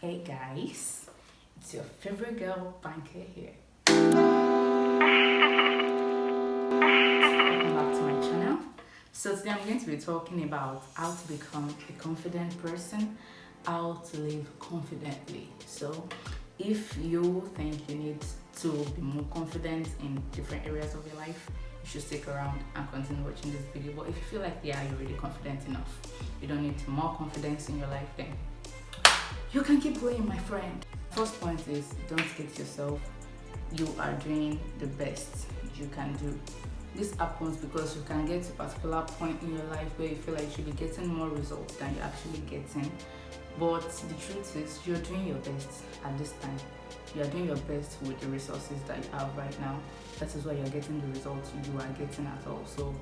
Hey guys, it's your favorite girl, Banker here. Welcome back to my channel. So today I'm going to be talking about how to become a confident person, how to live confidently. So if you think you need to be more confident in different areas of your life, you should stick around and continue watching this video. But if you feel like, yeah, you're already confident enough, you don't need more confidence in your life, then you can keep going, my friend. First point is, don't hate yourself. You are doing the best you can do. This happens because you can get to a particular point in your life where you feel like you should be getting more results than you're actually getting. But the truth is, you're doing your best at this time. You are doing your best with the resources that you have right now. That is why you're getting the results you are getting at all. So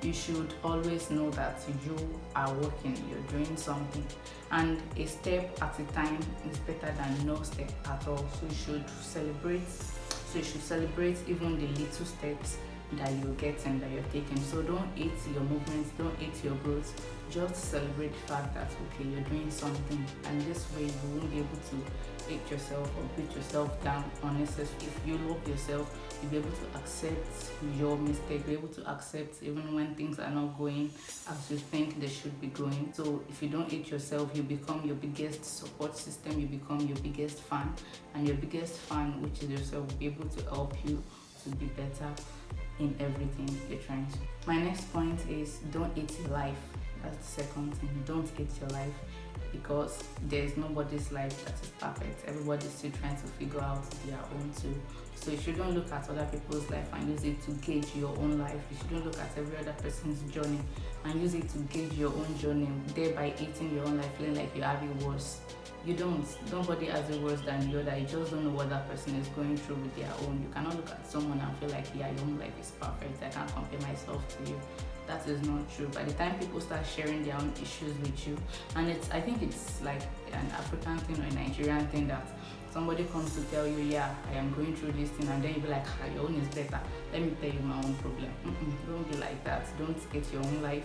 you should always know that you are working, you're doing something. And a step at a time is better than no step at all. So you should celebrate. So you should celebrate even the little steps that you're getting, that you're taking. So don't hate your movements, don't hate your growth. Just celebrate the fact that, okay, you're doing something, and this way you won't be able to hate yourself or beat yourself down unnecessarily. If you love yourself, you'll be able to accept your mistake, be able to accept even when things are not going as you think they should be going. So if you don't hate yourself, you become your biggest support system, you become your biggest fan, and your biggest fan, which is yourself, will be able to help you to be better in everything you're trying to. My next point is, don't hate your life. That's the second thing. Don't hate your life, because there's nobody's life that is perfect. Everybody's still trying to figure out their own too. So you shouldn't look at other people's life and use it to gauge your own life. You shouldn't look at every other person's journey and use it to gauge your own journey, thereby hating your own life, feeling like you have it worse. You don't. Nobody has it worse than the other. You just don't know what that person is going through with their own. You cannot look at someone and feel like, yeah, your own life is perfect, I can't compare myself to you. That is not true. By the time people start sharing their own issues with you, and I think it's like an African thing or a Nigerian thing, that somebody comes to tell you, yeah, I am going through this thing, and then you be like, your own is better, let me tell you my own problem. Don't be like that. Don't get your own life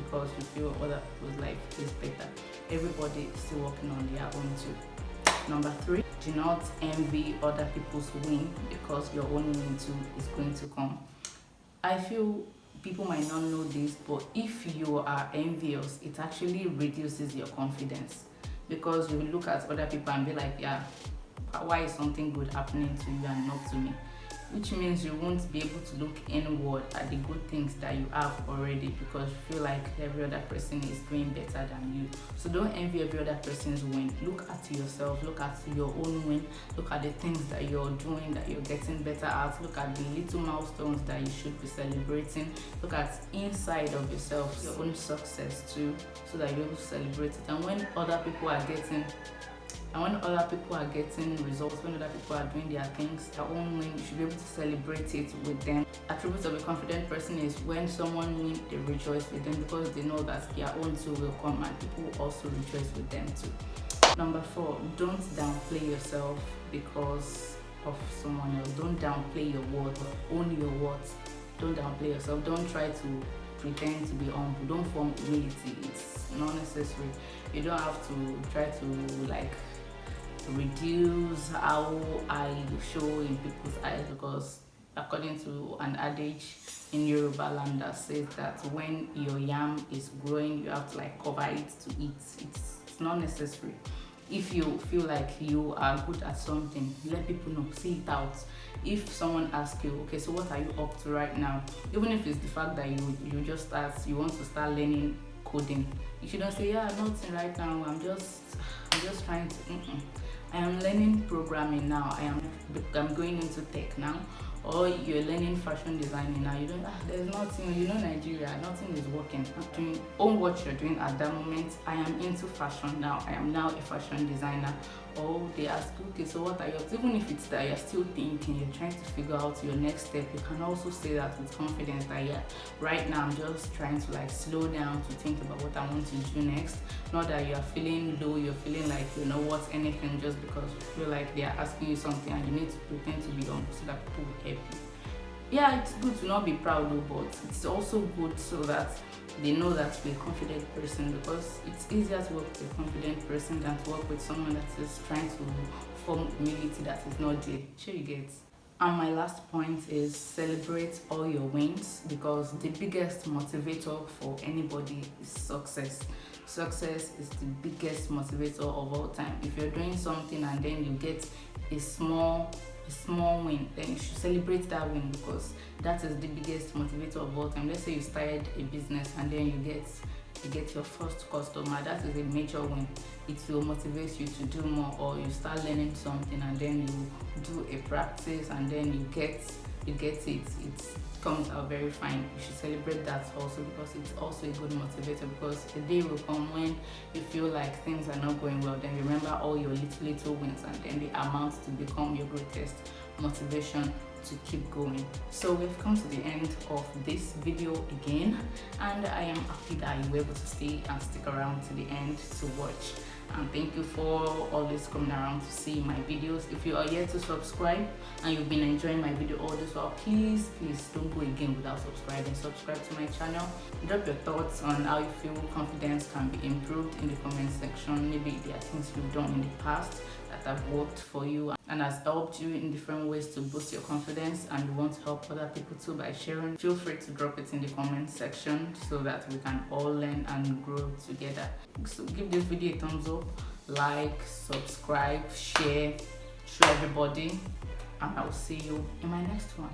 because you feel other people's life is better. Everybody is still working on their own too. Number 3, do not envy other people's win, because your own win too is going to come. I feel people might not know this, but if you are envious, it actually reduces your confidence, because you will look at other people and be like, yeah, why is something good happening to you and not to me? Which means you won't be able to look inward at the good things that you have already, because you feel like every other person is doing better than you. So don't envy every other person's win. Look at yourself, look at your own win, look at the things that you're doing, that you're getting better at, look at the little milestones that you should be celebrating, look at inside of yourself, your own success too, so that you're able to celebrate it. And when other people are getting results, when other people are doing their things, their own win, you should be able to celebrate it with them. Attributes of a confident person is, when someone wins, they rejoice with them, because they know that their own too will come and people will also rejoice with them too. Number 4, don't downplay yourself because of someone else. Don't downplay your worth, own your worth. Don't downplay yourself. Don't try to pretend to be humble. Don't form humility. It's not necessary. You don't have to try to reduce how I show in people's eyes, because according to an adage in Yoruba land that says that when your yam is growing, you have to cover it to eat. It's not necessary. If you feel like you are good at something, let people know, say it out. If someone asks you, okay, so what are you up to right now, even if it's the fact that you want to start learning coding, you shouldn't say, yeah, nothing right now, I'm just trying to I am learning programming now, I'm going into tech now. Or you're learning fashion designing now, you don't, there's nothing, Nigeria, nothing is working. Own what you're doing at that moment. I am into fashion now, I am now a fashion designer. Or they ask, okay, so what are you up to? Even if it's that you're still thinking, you're trying to figure out your next step, you can also say that with confidence, that yeah, right now I'm just trying to slow down to think about what I want to do next. Not that you're feeling low, you're feeling like you know what's anything, just because you feel like they're asking you something and you need to pretend to be humble so that people will help you. Yeah, it's good to not be proud though, but it's also good so that they know that you're a confident person, because it's easier to work with a confident person than to work with someone that is trying to form humility that is not there. Sure you get. And my last point is celebrate all your wins, because the biggest motivator for anybody is success. Success is the biggest motivator of all time. If you're doing something and then you get a small win, then you should celebrate that win, because that is the biggest motivator of all time. Let's say you started a business and then you get your first customer. That is a major win. It will motivate you to do more. Or you start learning something and then you do a practice and then you get it comes out very fine. You should celebrate that also, because it's also a good motivator, because the day will come when you feel like things are not going well, then remember all your little wins, and then they amount to become your greatest motivation to keep going. So we've come to the end of this video again, and I am happy that you were able to stay and stick around to the end to watch. And thank you for always coming around to see my videos. If you are yet to subscribe and you've been enjoying my video all this while, please don't go again without subscribing. Subscribe to my channel. Drop your thoughts on how you feel confidence can be improved in the comment section. Maybe there are things you've done in the past that have worked for you and has helped you in different ways to boost your confidence, and you want to help other people too by sharing. Feel free to drop it in the comment section so that we can all learn and grow together. So give this video a thumbs up, like, subscribe, share, show everybody, and I'll see you in my next one.